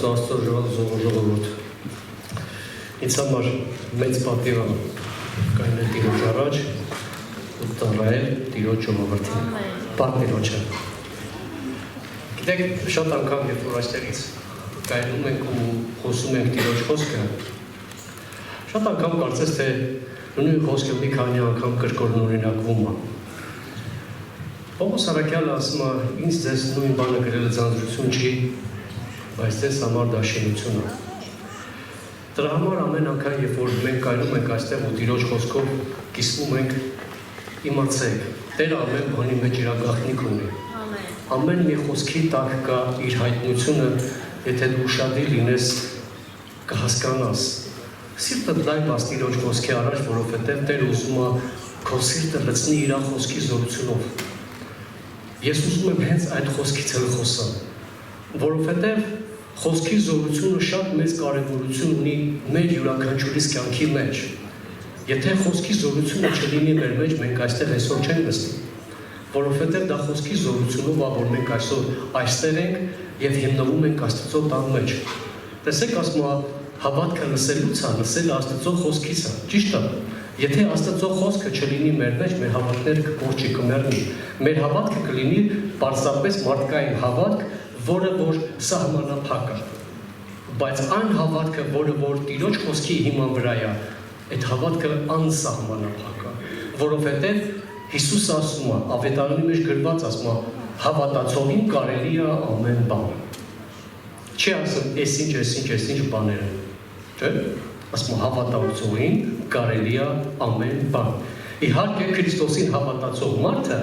Աստծո ժողովուրդ։ Ինձ համար մեծ պատիվ է կայնել Տիրոջ առաջ ու ծառայել Տիրոջ ժողովրդին։ Պատմիրոջը։ Գիտեք, շատ անգամ երբ որ այստեղից կայնում ենք ու խոսում ենք Տիրոջ խոսքը, շատ անգամ կարծես թե նույն խոսքը մի քանի անգամ կրկնօրինակվում է։ Պողոս Արաքյալը ասում է, ինձ ձեզ նույն բանը գրելը ձանձրություն չի, բայց ձեզ համար դա շինություն է։ Դրա համար ամեն անգամ, երբ որ մենք կայնում ենք այստեղ ու Տիրոջ խոսքով կիսվում ենք, իմացեք, Տերը ամեն բանի մեջ իր գաղտնիք ունի։ Ամեն մի խոսքի տակ կա իր հայտնությունը, եթե դու ուշադիր լինես, կհասկանաս։ Սիրտը լայվ աս Տիրոջ խոսքի առաջ, որովհետև Տերը ուզում է քո սիրտը լցնի իր խոսքի զորությունով։ Ես ուզում եմ հենց այդ խոսքից էլ խոսալ, որովհետև խոսքի զորությունը շատ մեծ կարևորություն ունի մեր յուրաքանչյուրիս կյանքի մեջ։ Եթե խոսքի զորությունը չլինի մեր մեջ, մենք այստեղ այսօր չենք նստի, որովհետև դա խոսքի զորությունով է, որ մենք այսօր այստեղ ենք եւ հիմնվում ենք Աստծո տան մեջ։ Տեսեք, ասում է, հավատքը լսելուց է, լսելը Աստծո խոսքից է, ճիշտ է։ Եթե Աստծո խոսքը չլինի մեր մեջ, մեր հավատքները կկորչի, կմեռնի։ Մեր հավատքը կլինի պարզապես մարդկային հավատք, որը որ սահմանափակ է։ Բայց այն հավատքը, որը որ Տիրոջ խոսքի հիման վրա է, այդ հավատքը անսահմանափակ է, որովհետև Հիսուսը ասում է, Ավետարանի մեջ գրված ասում է, հավատացողին կարելի է ամեն բան։ Չի ասում, այսինչ բաները, չէ՞։ Ասում է, հավատացողին կարելի է ամեն բան։ Իհարկե Քրիստոսին հավատացող մարդը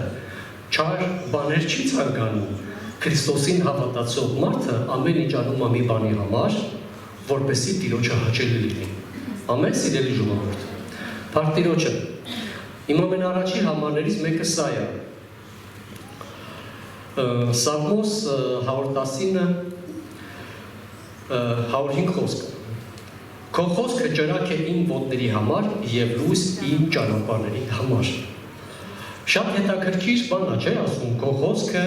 չար բաներ չի ցանկանում։ Քրիստոսին հավատացող մարդը ամեն ինչ անում է մի բանի համար, որպեսզի Տիրոջը հաճելի լինի։ Ամեն սիրելի ժողովուրդ։ Փառք Տիրոջը։ Իմ ամենաառաջի համարներից մեկը սա է։ Սաղմոս 119 105 խոսքը։ Քո խոսքը ճրագ է իմ ոտների համար եւ լույս իմ ճանապարհների համար։ Շատ հետաքրքիր բան է, չէ՞ ասում, քո խոսքը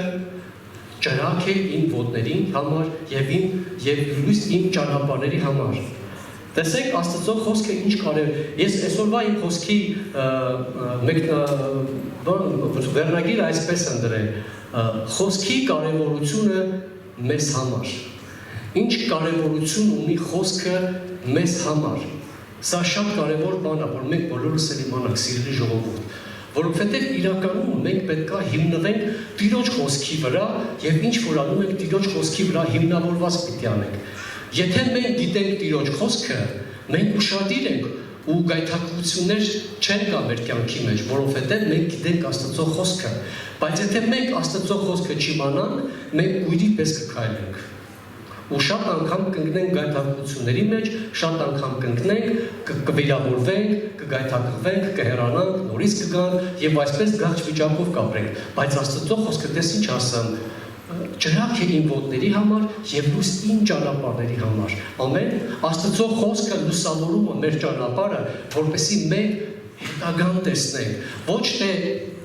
ճրագ է իմ ոտների համար եւ լույս իմ ճանապարհների համար։ Տեսեք, Աստծո խոսքը ինչ կարևոր։ Ես այսօրվա իմ խոսքի վերնագիրը այսպես եմ դրել. խոսքի կարևորությունը մեզ համար։ Ինչ կարևորություն ունի խոսքը մեզ համար։ Սա շատ կարևոր բան է, որ մենք բոլորս էլ իմանանք, սիրելի ժողովուրդ, որովհետև իրականում մենք պետք է հիմնվենք Տիրոջ խոսքի վրա եւ ինչ որ անում ենք Տիրոջ խոսքի վրա հիմնավորված պիտի անենք։ Եթե մենք գիտենք Տիրոջ խոսքը, մենք ուշադիր ենք ու գայթակղություններ չեն գա մեր կյանքի մեջ, որովհետև մենք գիտենք Աստծո խոսքը, բայց եթե մենք Աստծո խոսքը չիմանանք, մենք կույրի պես կքայլենք։ Ու շատ անգամ կընկնենք գայթակղությունների մեջ, շատ անգամ կընկնենք, կվիրավորվենք, կգայթակղվենք, կհեռանանք, նորից կգանք եւ այսպես գաղջ վիճակով կապրենք։ Բայց Աստծո խոսքը դες ինչ ասեմ, ճրագ է իմ ոտների համար եւ լույս իմ ճանապարհների համար։ Ամեն։ Աստծո խոսքը լուսավորում է մեր ճանապարհը, որպեսզի մենք հետագան տեսնենք, ոչ թե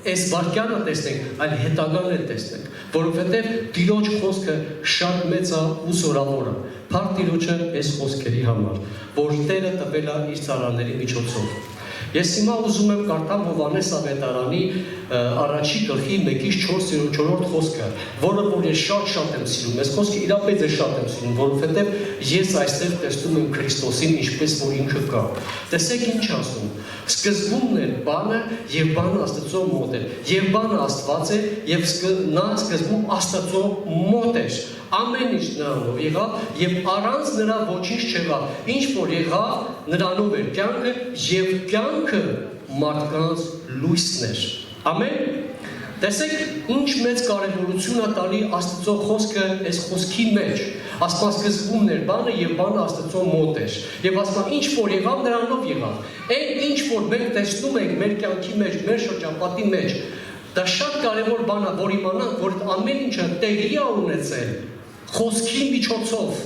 այս վարքյանը տեսնենք, այլ հետագան էլ տեսնենք, որովհետև Տիրոջ խոսքը շատ մեծ է ու զորավոր է։ Փառք Տիրոջը այս խոսքերի համար, որ Տերը տվել է իր ծառաների միջոցով։ Ես հիմա ուզում եմ կարդամ Հովհաննես Ավետարանի առաջի գլխի 1-4 խոսքը, որը որ ես շատ եմ սիրում, այս խոսքը իրապես է շատ եմ սիրում, որովհետև ես այստեղ տեսնում եմ Քրիստոսին ինչպես որ ինքը կա։ Տեսեք ինչ ասում, սկզբումն է բանը եւ բանը Աստծո մոտ է, եւ բանը Աստված է եւ նա սկզբում Աստծո մոտ էր։ Ամեն ինչ նրանով եղավ եւ առանց նրա ոչինչ չեղավ։ Ինչ որ եղավ, նրանով էր կյանքը եւ կյանքը մարդկանց լույսն էր։ Ամեն։ Տեսեք, ինչ մեծ կարևորություն է տալի Աստծո խոսքը այս խոսքի մեջ։ Ասում սկզբումն էր բանը եւ բանը Աստծո մոտ էր։ Եվ ասում ինչ որ եղավ, նրանով եղավ։ Այն ինչ որ մենք տեսնում ենք մեր կյանքի մեջ, մեր շրջապատի մեջ, դա շատ կարևոր բան է, որ իմանանք, որ ամեն ինչը տեղի է ունեցել խոսքի միջոցով։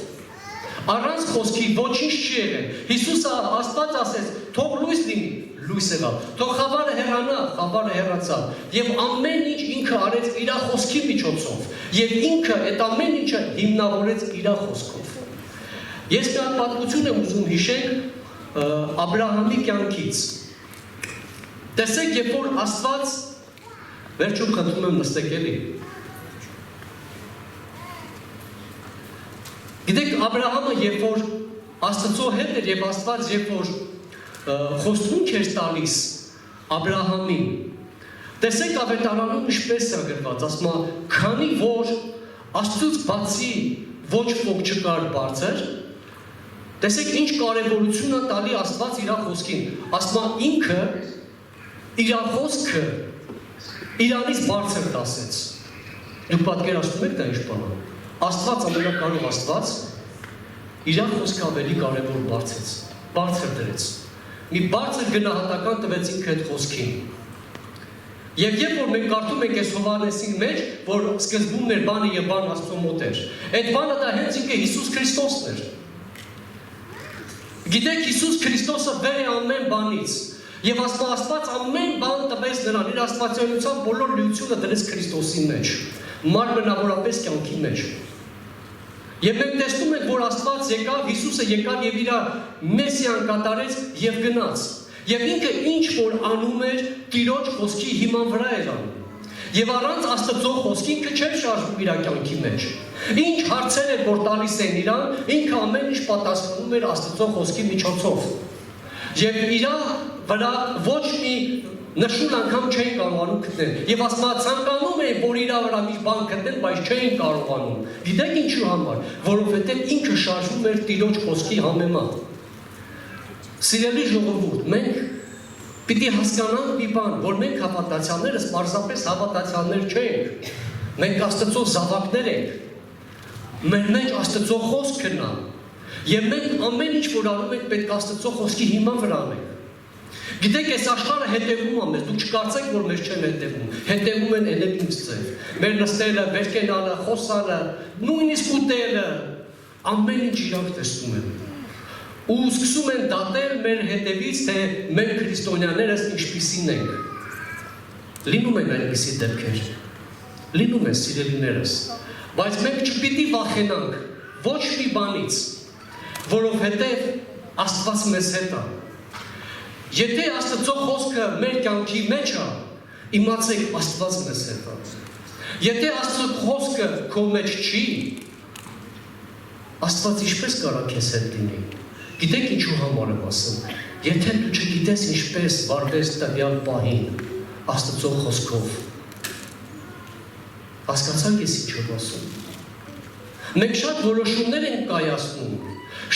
Առանց խոսքի ոչինչ չի եղել։ Հիսուսը Աստված ասեց, թող լույս լինի, լույս եղավ։ Թող խավարը հեռանա, խավարը հեռացավ։ Եվ ամեն ինչ ինքը արեց իր խոսքի միջոցով։ Եվ ինքը այդ ամեն ինչը հիմնավորեց իր խոսքով։ Ես մի հատ պատմություն եմ ուզում հիշենք Աբրահամի կյանքից։ Տեսեք, երբ որ Աստված, վերջում խնդրում եմ նստեք էլի։ Գիտեք, Աբրահամը երբ որ Աստծո հետ էր եւ Աստված երբ որ խոստմունք էր տալիս Աբրահամին, տեսեք ավետարանում ինչպես է գրված, ասում է, քանի որ Աստծուց բացի ոչ ոք չկար բարձր, տեսեք ինչ կարևորություն է տալի Աստված իր խոսքին, ասում է ինքը իր խոսքը իրանից բարձր դասեց։ Դուք պատկերացնում եք դա ինչ բան է։ Աստված ամենակարող Աստված իր խոսքը ավելի կարևոր բարձր դրեց։ Մի բարձր գնահատական տվեց ինքը այդ խոսքին։ Եվ երբ որ մենք կարդում ենք այս Հովհաննեսի մեջ, որ սկզբում էր բանը եւ բան Աստծո մոտ էր, այդ բանը դա հենց ինքը Հիսուս Քրիստոսն էր։ Գիտեք, Հիսուս Քրիստոսը վեր է ամեն բանից, եւ Աստված ամեն բան տվեց նրան, իր աստվածայնության բոլոր լույսությունը դրեց Քրիստոսի մեջ, մարմնավորապես կյանքի մեջ։ Եվ մենք տեսնում ենք, որ Աստված եկավ, Հիսուսը եկավ եւ իր մեսիան կատարեց եւ գնաց։ Եվ ինքը ինչ որ անում էր, Տիրոջ խոսքի հիման վրա էր անում։ Եվ առանց Աստծո խոսքի ինքը չէր շարժվում իր կյանքի մեջ։ Ինչ հարցեր էր որ տալիս են իրան, ինքը ամեն ինչ պատասխանում էր Աստծո խոսքի միջոցով։ Եվ իր վրա ոչ մի նշուն անգամ չէին կարողանում գտնել։ Եվ ասում ցանկանում էին, որ իր վրա մի բան գտնեն, բայց չէին կարողանում։ Գիտեք ինչու համար, որովհետև ինքը շարժվում էր Տիրոջ խոսքի համեմատ։ Սիրելի ժողովուրդ, մենք պիտի հասկանանք մի բան, որ մենք հավատացյալներս պարզապես հավատացյալներ չենք։ Մենք Աստծո զավակներ ենք։ Մեր մեջ Աստծո խոսքն է։ Եվ մենք ամեն ինչ որ անում ենք, պետք է Աստծո խոսքի հիման վրա անենք։ Գիտեք, այս աշխարհը հետևում է մեզ, դուք չկարծեք, որ մեզ չեն հետևում։ Հետևում են էլ ինձ ձեր։ Մեր նստելը, վեր կենալը, խոսալը, նույնիսկ ուտելը, ամեն ինչ իրանք տեսնում են։ Ու սկսում են դատել մեր հետևից, թե մենք քրիստոնյաներս ինչպիսին ենք։ Լինում են այնպիսի դեպքեր։ Լինում են սիրելիներս, բայց մենք չպիտի վախենանք ոչ մի բանից, որովհետև Աստված մեզ հետ է։ Եթե Աստծո խոսքը մեր կյանքի մեջ է, իմացեք Աստված մեզ հետ է։ Եթե Աստծո խոսքը քո մեջ չի, Աստված ինչպես կարա քեզ հետ լինի։ Գիտեք ինչու համար եմ ասում։ Եթե դու չգիտես ինչպես վարվես տվյալ պահին Աստծո խոսքով, հասկացաք ես ինչ եմ ասում։ Մենք շատ որոշումներ ենք կայացնում,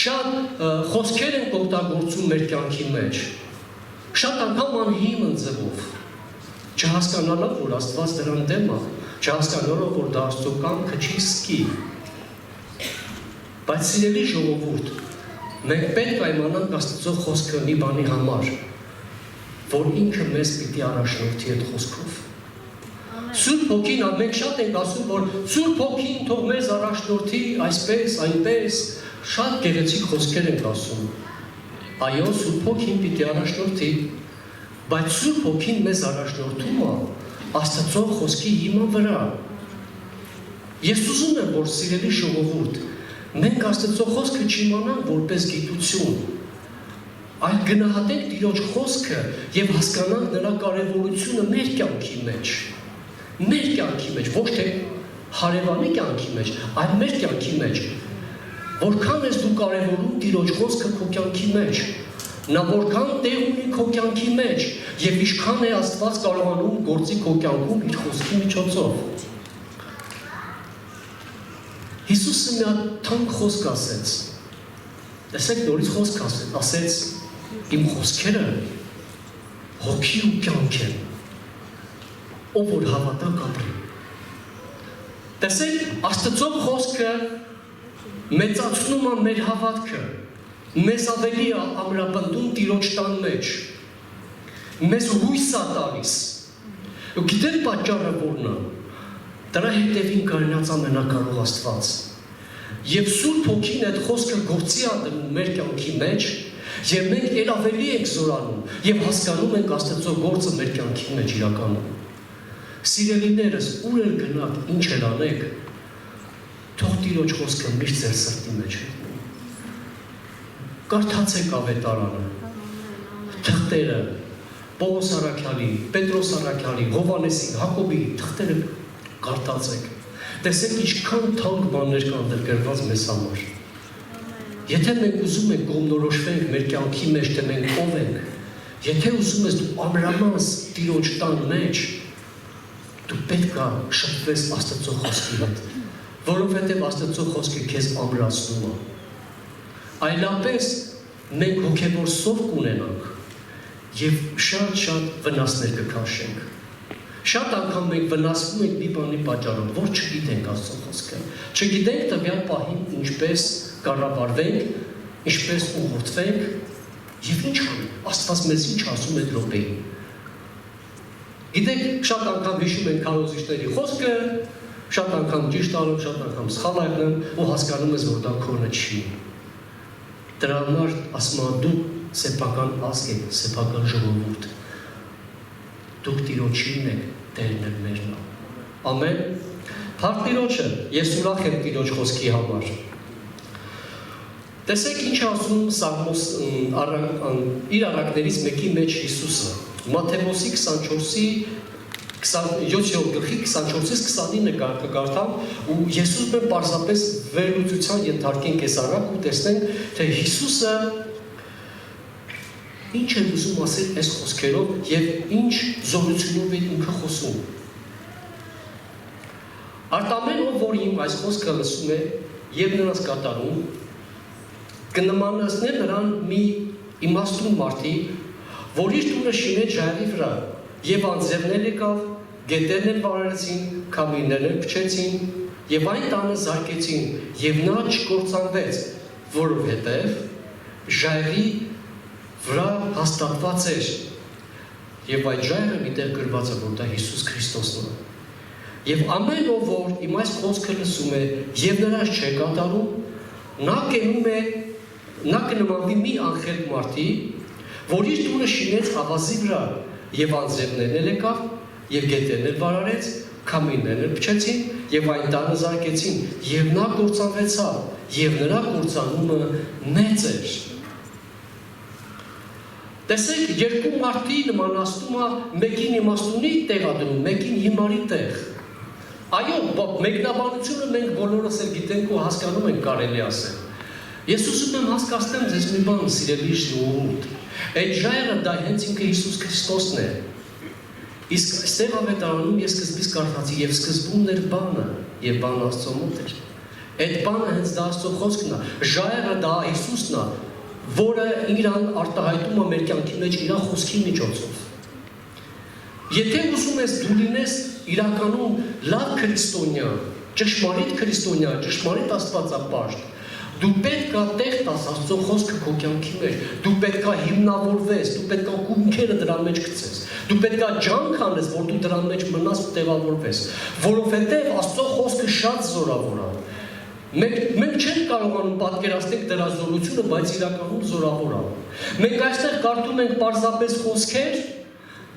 շատ խոսքեր ենք օգտագործում մեր կյանքի մեջ, շատ անգամ անհիմն ձևով, չհասկանալով, որ Աստված դրան դեմ է, չհասկանալով, որ դա Աստծո կամքը չի սկի։ Բայց սիրելի ժողովուրդ, մենք պետք է իմանանք Աստծո խոսքը մի բանի համար, որ ինքը մեզ պիտի առաջնորդի այդ խոսքով։ Սուրբ Հոգին, մենք շատ ենք ասում, որ Սուրբ Հոգին թող մեզ առաջնորդի այսպես, այնպես, շատ գեղեցիկ խոսքեր ենք ասում։ Այո, Սուրբ Հոգին պիտի առաջնորդի, բայց Սուրբ Հոգին մեզ առաջնորդում է Աստծո խոսքի հիման վրա։ Ես ուզում եմ, որ սիրելի ժողովուրդ, մենք Աստծո խոսքը չիմանանք որպես գիտություն, այլ գնահատենք Տիրոջ խոսքը եւ հասկանանք նրա կարեւորությունը մեր կյանքի մեջ։ Մեր կյանքի մեջ, ոչ թե հարևանի կյանքի մեջ, այլ մեր կյանքի մեջ։ Որքան ես դու կարևորում Տիրոջ խոսքը քո կյանքի մեջ, նա որքան տեղ ունի քո կյանքի մեջ եւ ինչքան է Աստված կարողանում գործի քո կյանքում իր խոսքի միջոցով։ Հիսուսը մի հատ թանկ խոսք ասեց։ Տեսեք, նորից խոսք ասեց, իմ խոսքերը հոգի ու կյանք են, ով որ հավատա կապրի։ Տեսեք, Աստծո խոսքը մեծացնում է մեր հավատքը, մեզ ավելի ամրապնդում Տիրոջ տան մեջ, մեզ հույս է տալիս։ Ու գիտեք պատճառը որն է, դրա հետևին կայնած ամենակարող Աստված։ Եվ Սուրբ Հոգին այդ խոսքը գործի է դնում մեր կյանքի մեջ, եւ մենք ել ավելի ենք զորանում եւ հասկանում ենք Աստծո գործը մեր կյանքի մեջ իրականում։ Սիրելիներս, ուր էլ գնաք, ինչ էլ անեք, թող Տիրոջ խոսքը միշտ ձեր սրտի մեջ լինի։ Կարդացեք ավետարանը, թղթերը, Պողոս Արաքյալի, Պետրոս Արաքյալի, Հովհաննեսի, Հակոբի թղթերը կարդացեք։ Տեսեք ինչքան թանկ բաներ կան դեռ գրված մեզ համար։ Եթե մենք ուզում ենք կողմնորոշվենք մեր կյանքի մեջ, թե մենք ով ենք, եթե ուզում ես դու ամրամաս Տիրոջ տան մեջ, դու պետք է շփվես Աստծո խոսքի հետ, որովհետև Աստծո խոսքը քեզ ամրացնում է։ Այլապես մենք հոգևոր սով կունենանք եւ շատ վնասներ կքաշենք։ Շատ անգամ մենք վնասվում ենք մի բանի պատճառով, որ չգիտենք Աստծո խոսքը։ Չգիտենք տվյալ պահին ինչպես կառավարվենք, ինչպես ուղղորդվենք եւ ինչ անենք։ Աստված մեզ ինչ ասում է րոպեին։ Գիտեք, շատ անգամ հիշում ենք քարոզիչների խոսքը, շատ անգամ ճիշտ անում, շատ անգամ սխալ անում ու հասկանում ես, որ դա քոնը չի։ Դրա համար ասում եմ դու սեփական ազգ եք, սեփական ժողովուրդ։ Դուք Տիրոջին եք, Տերն էլ մերն է։ Ամեն։ Փառք Տիրոջը, ես ուրախ եմ Տիրոջ խոսքի համար։ Տեսեք ինչ ասում Սաղմոս իր առակներից մեկի մեջ Հիսուսը։ Մատթեոսի 24-ի 24-ից 29 կգարտամ ու ես ուզում եմ պարզապես վերլուծության ենթարկենք այս առակ ու տեսնենք, թե Հիսուսը ինչ է ուզում ասել այս խոսքերով եւ ինչ զորությունով է ինքը խոսում։ Արտամեն ով որ իմ այս խոսքը լսում է եւ նրանց կատարում, կնմանացնե նրան մի իմաստուն մարդի, որ իր տունը շինեց ժայռի վրա եւ անձրևներ եկավ, գետերն էլ վարարեցին, քամիներն փչեցին եւ այն տանը զարկեցին եւ նա չկործանվեց, որովհետեւ ժայռի վրա հաստատված էր եւ այդ ժայռը միտեղ գրված է, որ դա Հիսուս Քրիստոսն է։ Եվ ամեն ով որ իմ այս խոսքը լսում է եւ նրանց չէ կատարում, նա կենում է, նա կնմանվի մի անխելք մարդի, որ իր տունը շինեց ավազի վրա եւ անձրևներն էլ եկավ եւ գետերն էլ վարարեց, քամիներն էլ փչեցին եւ այն տանը զարկեցին եւ նա կործանվեցավ եւ նրա կործանումը մեծ էր։ Տեսեք, երկու մարդի նմանացնում է մեկին իմաստունի տեղադրում, մեկին հիմարի տեղ։ Այո, մեկնաբանությունը մենք բոլորս էլ գիտենք ու հասկանում ենք կարելի ասել։ Ես ուզում եմ հասկացնեմ ձեզ մի բան, սիրելի ժողովուրդ։ Այդ ժայռը դա հենց ինքը Հիսուս Քրիստոսն է։ Իսկ այստեղ ավետարանում ես սկզբից կարդացի եւ սկզբումն էր բանը եւ բանը Աստծո մոտ էր։ Այդ բանը հենց դա Աստծո խոսքն է։ Ժայռը դա Հիսուսն է, որը իրան արտահայտում է մեր կյանքի մեջ իր խոսքի միջոցով։ Եթե ուզում ես դու լինես իրականում լավ քրիստոնյա, ճշմարիտ քրիստոնյա, ճշմարիտ աստվածապաշտ, դու պետք է տեղ տաս Աստծո խոսքը քո կյանքի մեջ, դու պետք է հիմնավորվես, դու պետք է կուքերը դրա մեջ գցես, դու պետք է ջանք անես, որ դու դրա մեջ մնաս ու տեղավորվես, որովհետև Աստծո խոսքը շատ զորավոր է։ Մենք չենք կարողանում պատկերացնել դրա զորությունը, բայց իրականում զորավոր է։ Մենք այստեղ կարդում ենք պարզապես խոսքեր,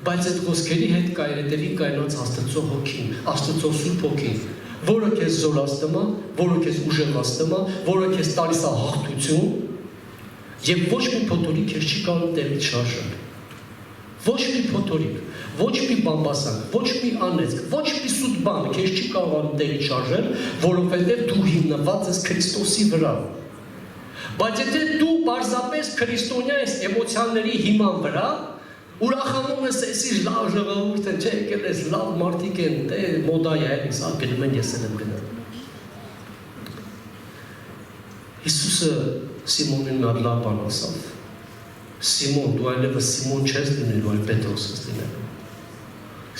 բայց այդ խոսքերի հետ կայրետևի կայնած Աստծո հոգին, Աստծո Սուրբ հոգին, որը քեզ զորացնում է, որը քեզ ուժեղացնում է, որը քեզ տալիս է հաղթություն, եւ ոչ մի փոթորիկ քեզ չի կարող տեղից շարժել։ Ոչ մի փոթորիկ, ոչ մի բամբասանք, ոչ մի անեծք, ոչ մի սուտ բան քեզ չի կարողանում տեղից շարժել, որովհետեւ դու հիմնված ես Քրիստոսի վրա։ Բայց եթե դու պարզապես քրիստոնյա ես էմոցիաների հիման վրա, ուրախանում ես էսի լավ ժողովուրդ են, չէ, եկել ես լավ մարդիկ են, դե մոդա է, սա գնում են, ես եմ գնում։ Հիսուսը Սիմոնին մի լավ բան ասավ. Սիմոն, դու այլևս Սիմոն չես լինելու, այլ Պետրոս ես լինելու։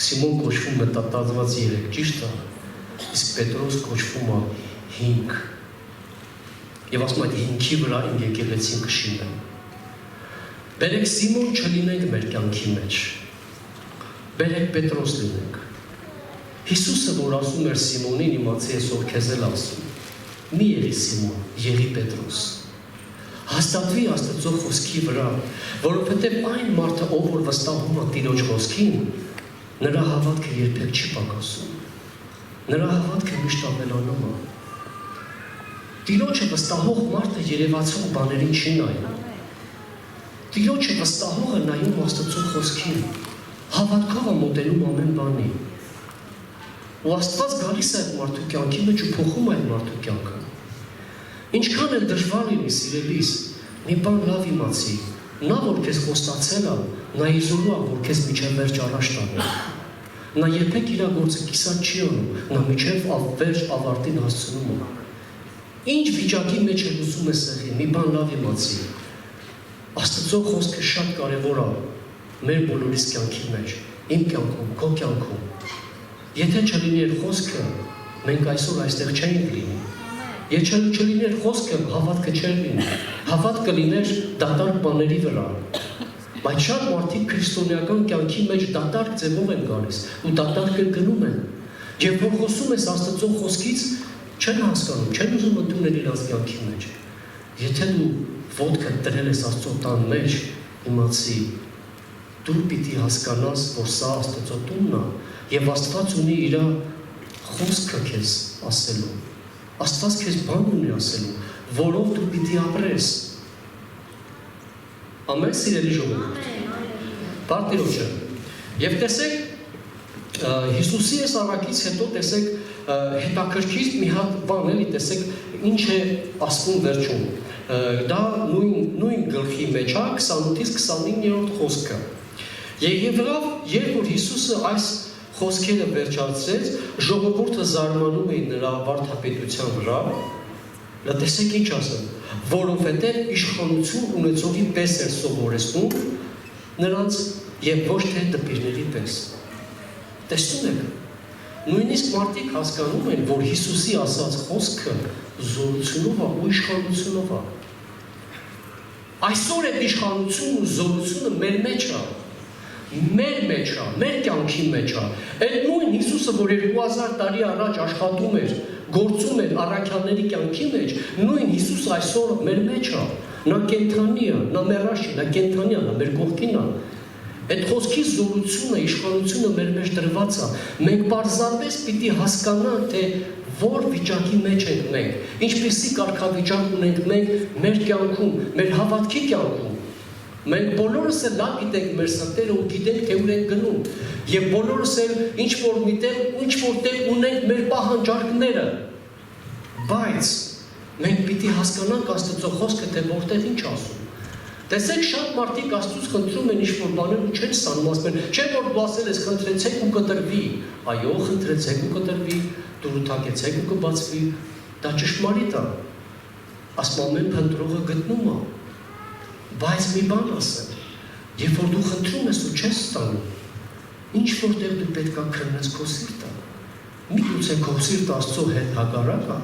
Սիմոն կոչվում է տատածված 3, ճիշտ է, իսկ Պետրոս կոչվում է 5։ Եվ ասում այդ 5-ի վրա իմ եկեղեցին կշինեմ։ Բերեք Սիմոն չլինենք մեր կյանքի մեջ, բերեք Պետրոս լինենք։ Հիսուսը, որ ասում էր Սիմոնին, իմացի ես որ քեզ էլ ասում, մի երի Սիմոն, երի Պետրոս։ Հաստատվի Աստծո խոսքի վրա, որովհետև այն մարդը, ով որ վստահում է Տիրոջ խոսքին, նրա հավատքը երբեք չի պակասում։ Նրա հավատքը միշտ ավելանում է։ Տիրոջը վստահող մարդը երևացող բաներին չի նայում։ Տիրոջը վստահողը նայում Աստծո խոսքին, հավատքով մոտենում ամեն բանի։ Ու Աստված գալիս է այդ մարդու կյանքի մեջ ու փոխում այդ մարդու կյանքը։ Ինչքան էլ դժվար լինի սիրելիս, մի բան լավ իմացի, նա որ քեզ խոստացել է, նա իզորու է, որ քեզ միջև վերջ առաջ տանի։ Նա երբեք իր գործը կիսատ չի անում, նա միջև վերջ ավարտին հասցնում է։ Ինչ վիճակի մեջ է ուզում է սեղի, մի բան լավ իմացի։ Աստծո խոսքը շատ կարևոր է մեր բոլորիս կյանքի մեջ, իմ կյանքում, քո կյանքում։ Եթե չլիներ խոսքը, մենք այսօր այստեղ չէինք լինի։ Եթե չլիներ խոսքը, հավատքը չէր լինի։ Հավատքը լիներ դատարկ բաների վրա։ Բայց շատ մարդիկ քրիստոնեական կյանքի մեջ դատարկ ձևով են գալիս ու դատարկ գնում են։ Երբ որ խոսում ես Աստծո խոսքից, չեն հասկանում, չեն ուզում ընդունել իրենց կյանքի մեջ։ Եթե դու ոտքը դրել ես Աստծո տան մեջ, իմացի, դու պիտի հասկանաս, որ սա Աստծո տունն է, եւ Աստված ունի իր խոսքը քեզ ասելու։ Աստված քեզ բան ունի ասելու, որով դու պիտի ապրես։ Ամեն սիրելի ժողովուրդ։ Պարտիրոջը։ Եվ տեսեք, Հիսուսի այս առակից հետո տեսեք հետաքրքիր մի հատ բան էլի, տեսեք ինչ է ասվում վերջում։ Դա նույն գլխի մեջ է 28-ից 29-րդ խոսքը։ Եվ երբ որ Հիսուսը այս խոսքերը վերջացրեց, ժողովուրդը զարմանում էին նրա վարդապետության վրա, տեսեք ինչ ասեմ, որովհետև իշխանություն ունեցողի պես էր սովորեցնում նրանց եւ ոչ թե դպիրների պես։ Տեսնում եք, նույնիսկ մարդիկ հասկանում են, որ Հիսուսի ասած խոսքը զորությունով է ու իշխանությունով է։ Այսօր այդ իշխանությունն ու զորությունը մեր մեջ է։ Մեր մեջ է, մեր կյանքի մեջ է։ Այդ նույն Հիսուսը, որ 2000 տարի առաջ աշխատում էր, գործում էր առաքյալների կյանքի մեջ, նույն Հիսուսը այսօր մեր մեջ է։ Նա կենդանի է, նա մեռած չի, նա կենդանի է, նա մեր կողքին է։ Այդ խոսքի զորությունը, իշխանությունը մեր մեջ դրված է։ Մենք պարզապես պիտի հասկանանք, թե որ վիճակի մեջ ենք մենք, ինչպիսի կարգավիճակ ունենք մենք մեր կյանքում, մեր հավատքի կյանքում։ Մենք բոլորս էլ լավ գիտենք մեր սրտերը ու գիտենք, թե ուր ենք գնում։ Եվ բոլորս էլ ինչ-որտեղ ունենք մեր պահանջարկները։ Բայց մենք պիտի հասկանանք Աստծո խոսքը, թե որտեղ ինչ ասում։ Տեսեք, շատ մարդիկ Աստծուց խնդրում են ինչ-որ բաներ ու չեն ստանում, ասում են, չէ՞ որ դու ասել ես խնդրեցեք ու կտրվի։ Այո, խնդրեցեք ու կտրվի, դուրութակեցեք ու կբացվի։ Դա ճշմարիտ է։ Ասում ամեն փնտրողը գտնում է։ Բայց մի բան ասեմ, երբ որ դու խնդրում ես ու չես ստանում, ինչ որտեղ դու պետք է քննես քո սիրտը։ Մի գուցե քո սիրտը Աստծո հետ հակառակ է,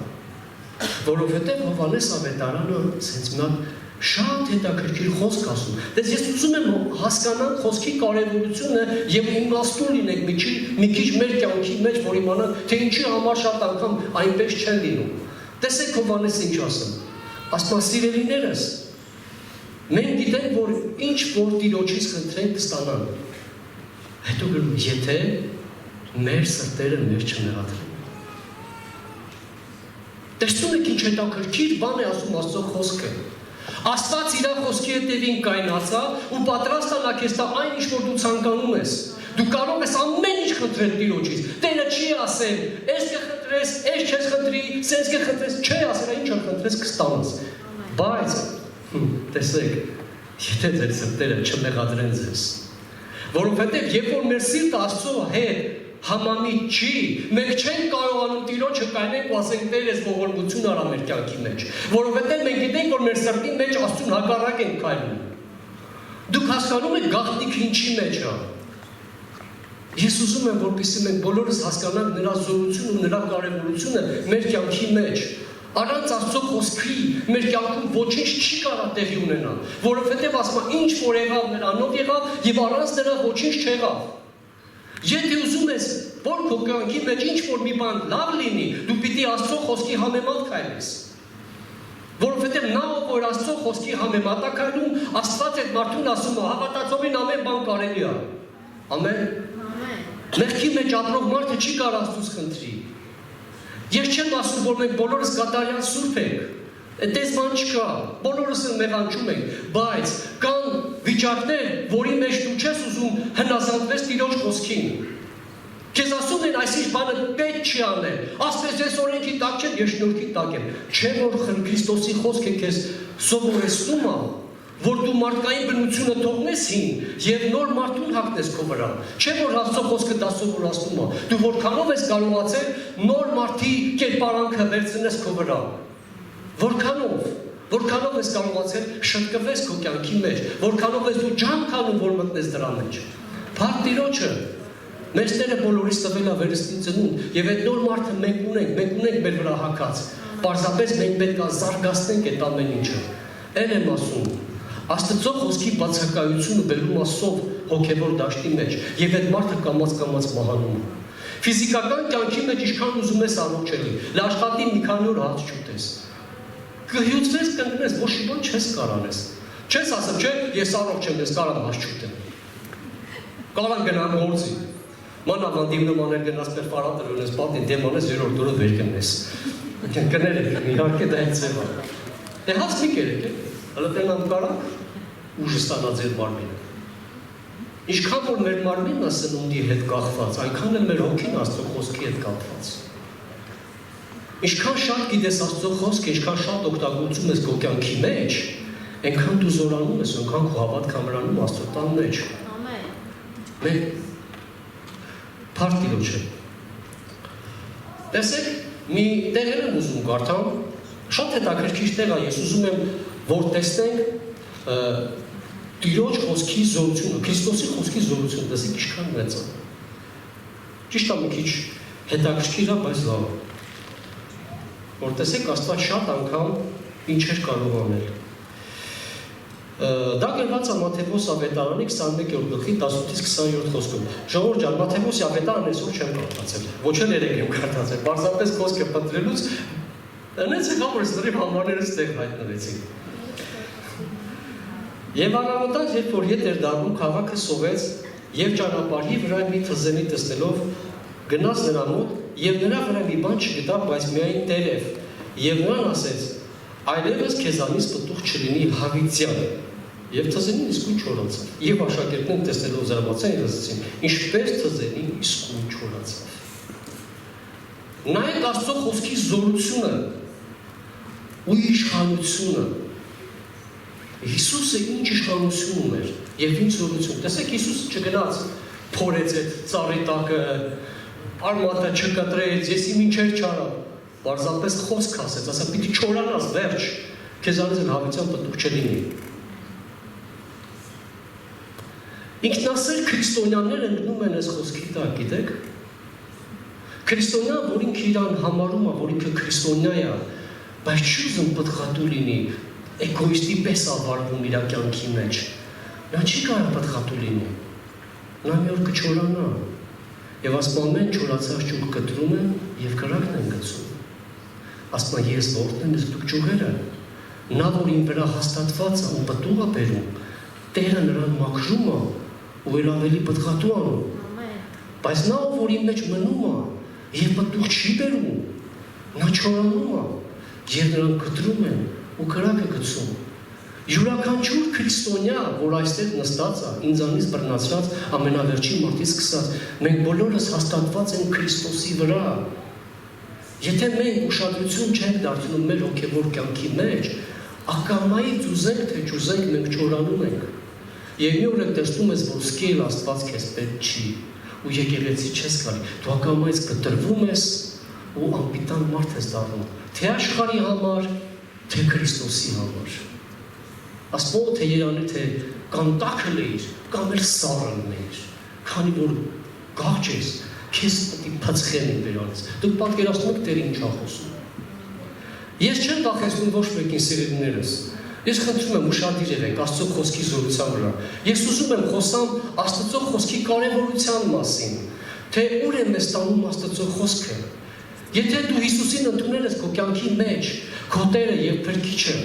որովհետև Հովհաննես ավետարանը սենց մի հատ շատ հետաքրքիր խոսք ասում։ Դες ես ուզում եմ հասկանալ խոսքի կարևորությունը եւ իմաստուն լինենք մի քիչ մեր կյանքի մեջ, որ իմանանք, թե ինչի համար շատ անգամ այնպես չեն լինում։ Տեսեք Հովհաննեսը ինչ ասում։ Ասում սիրելիներս, մենք գիտենք, որ ինչ որ Տիրոջից խնդրենք կստանանք։ Հետո գրում, եթե մեր սրտերը մեր չմեղադրեն։ Տեսնում եք ինչ հետաքրքիր բան է ասում Աստծո խոսքը։ Աստված իր խոսքի հետևին կայնացավ ու պատրաստ է նա քեզ տա այն ինչ որ դու ցանկանում ես։ Դու կարող ես ամեն ինչ խնդրել Տիրոջից։ Տերը չի ասել, «Էս կխնդրես, էս չես խնդրի, սենց կխնդրես», չի ասել, ինչ որ խնդրես կստանաս։ Բայց տեսեք, եթե ձեր սրտերը չմեղադրեն ձեզ, որովհետև երբ որ մեր սիրտը Աստծո հետ համամիտ չի, մենք չենք կարողանում Տիրոջը կայնենք ու ասենք Տեր ես ողորմություն արա մեր կյանքի մեջ, որովհետև մենք գիտենք, որ մեր սրտի մեջ Աստծուն հակառակ ենք քայլում։ Դուք հասկանում եք գաղտնիքը ինչի մեջ է։ Ես ուզում եմ, որպեսզի մենք բոլորս հասկանանք նրա զորությունն ու նրա կարևորությունը մեր կյանքի մեջ։ Առանց Աստծո խոսքի մեր կյանքում ոչինչ չի կարող տեղի ունենալ, որովհետև ասում է ինչ որ եղավ նրանով եղավ եւ առանց նրա ոչինչ չեղավ։ Եթե ուզում ես, որ քո կյանքի մեջ ինչ որ մի բան լավ լինի, դու պիտի Աստծո խոսքի համեմատ քայլես։ Որովհետև նա որ Աստծո խոսքի համեմատ է քայլում, Աստված այդ մարդուն ասում է, հավատացողին ամեն բան կարելի է։ Ամեն։ Մեղքի մեջ ապրող մարդը չի կարող Աստծուց խնդրի։ Ես չեմ ասում, որ մենք բոլորս կատարյալ սուրբ ենք, Այդպես բան չկա, բոլորս էլ մեղանչում ենք, բայց կան վիճակներ, որի մեջ դու չես ուզում հնազանդվես Տիրոջ խոսքին։ Քեզ ասում են այսինչ բանը պետք չի անել, ասես ես օրենքի տակ չեմ, ես շնորհքի տակ եմ։ Չէ որ Քրիստոսի խոսքը քեզ սովորեցնում է, որ դու մարդկային բնությունը թողնես հին եւ նոր մարդուն հագնես քո վրա։ Չէ որ Աստծո խոսքը դա սովորացնում է։ Դու որքանով ես կարողացել նոր մարդի կերպարանքը վերցնես քո վրա։ Որքանով ես կարողացել շտկվես քո կյանքի մեջ, որքանով ես դու ջանք անում, որ մտնես դրա մեջ։ Փառք Տիրոջը, մեր Տերը բոլորիս տվել է վերստին ծնունդ, եւ այդ նոր մարդը մենք ունենք մեր վրա հագած։ Պարզապես մենք պետք է զարգացնենք այդ ամեն ինչը։ Էլ եմ ասում, Աստծո խոսքի բացակայությունը բերում է սով հոգևոր դաշտի մեջ, եւ այդ մարդը կամաց մահանում է։ Ֆիզիկական կյանքի մեջ ինչքան ուզում ես առողջելի, լաշխատի մի քանի օր հաց չուտես։ Կհյուծվես կընկնես, ոչ մի բան չես կարանես։ Չես ասում, չէ, ես առողջ եմ, ես կարամ հաց չուտեմ։ Կարան գնամ գործի։ Մանավանդ իմ նմաներ գնաս մեր ֆարատր ունես, պատին դեմանես երրորդ օրը վեր կնես։ Կներեք, իհարկե դա այդ ձևը։ Դե հաց մի կերեք, հələ տենամ կարանք ուժը ստանա ձեր մարմինը։ Ինչքան որ մեր մարմինն է սնունդի հետ կախված, այնքան էլ մեր հոգին Աստծո խոսքի հետ կապված։ Ինչքան շատ գիտես Աստծո խոսքը, ինչքան շատ օգտագործում ես քո կյանքի մեջ, այնքան դու զորանում ես, այնքան քո հավատքը ամրանում Աստծո տան մեջ։ Ամեն։ Մենք փառք Տիրոջը։ Տեսեք, մի տեղ եմ ուզում կարդամ, շատ հետաքրքիր տեղ է, ես ուզում եմ որ տեսնենք Տիրոջ խոսքի զորությունը, Քրիստոսի խոսքի զորությունը, տեսեք ինչքան մեծ է։ Ճիշտ է մի քիչ հետաքրքիր է, բայց լավ է։ Որ տեսեք Աստված շատ անգամ ինչեր կարող անել։ Դա գրված է Մատթեոս ավետարանի 21-րդ գլխի 18-ից 20-րդ խոսքում։ Ժողովուրդ ջան, Մատթեոսի ավետարանը այսօր չեմ կարդացել։ Ոչ էլ երեք եմ կարդացել։ Պարզապես խոսքը պատրելուց այնեցեք ամրս լրիվ համարներս տեղ հայտնվեցին։ Եվ անամոթանց, երբ որ ետ էր դառնում, քաղաքը սովեց եւ ճանապարհի վրա մի թզենի տեսնելով գնաց նրա մոտ եւ նրա վրա մի բան չգտավ, բայց միայն տերև։ Եվ նրան ասեց. այլևս քեզանից պտուղ չլինի հավիտյան։ Եվ թզենին իսկույն չորացավ։ Եվ աշակերտներն տեսնելով զարմացան եւ ասացին. ինչպես թզենին իսկույն չորացավ։ Նայեք Աստծո խոսքի զորությունը ու իշխանությունը։ Հիսուսը ինչ իշխանություն ուներ եւ ինչ զորություն։ Տեսեք Հիսուսը չգնաց փորեց այդ ծառի տակը, արմատը չկտրեց, ես իմ ինչեր չարավ։ Պարզապես խոսք ասեց, ասա պիտի չորանաս վերջ, քեզանից էլ հավիտյան պտուղ չլինի։ Ինքնասեր քրիստոնյաները ընկնում են այս խոսքի տակ, գիտեք։ Քրիստոնյան, որ ինքը իրան համարում է, որ ինքը քրիստոնյա է, բայց չի ուզում պտղատու լինի, էգոիստի պես ավարվում իր կյանքի մեջ։ Նա չի կարող պտղատու լինի։ Նա մի օր կչորանա։ Եվ ասում ամեն չորացած ճյուղ կտրում են եւ կրակն են գցում։ Ասում ես որդն եմ, իսկ դուք ճյուղերը։ Նա որ իմ վրա հաստատված է ու պտուղ է բերում, Տերը նրան մաքրում է ու էլ ավելի պտղատու անում։ Բայց նա որ իմ մեջ մնում է եւ պտուղ չի բերում, նա չորանում է եւ նրան կտրում են ու կրակը գցում։ Յուրաքանչյուր քրիստոնյա, որ այստեղ նստած է, ինձանից բռնացած ամենավերջին մարդից սկսած, մենք բոլորս հաստատված ենք Քրիստոսի վրա։ Եթե մենք ուշադրություն չենք դարձնում մեր հոգևոր կյանքի մեջ, ակամայից ուզենք թե չուզենք մենք չորանում ենք։ Եվ մի օր տեսնում ես, որ սկել Աստված քեզ պետք չի, ու եկեղեցի չես գալի, դու ակամայից կտրվում ես ու անպիտան մարդ ես դառնում, թե աշխարհի համար, թե Քրիստոսի համար։ Ասում թե Երանի թե կամ տակը լեիր, կամ էլ սառը լեիր, քանի որ գաղջ ես, քեզ պետք է փծխեն դրանից։ Դուք պատկերացնում եք Տերը ինչ է խոսում։ Ես չեմ վախեցնում ոչ մեկին սիրելիներս։ Ես խնդրում եմ ուշադիր եղեք Աստծո խոսքի զորության վրա։ Ես ուզում եմ խոսամ Աստծո խոսքի կարևորության մասին, թե ուր է մեզ տանում Աստծո խոսքը։ Եթե դու Հիսուսին ընդունել ես քո կյանքի մեջ, քո Տերը եւ Փրկիչը,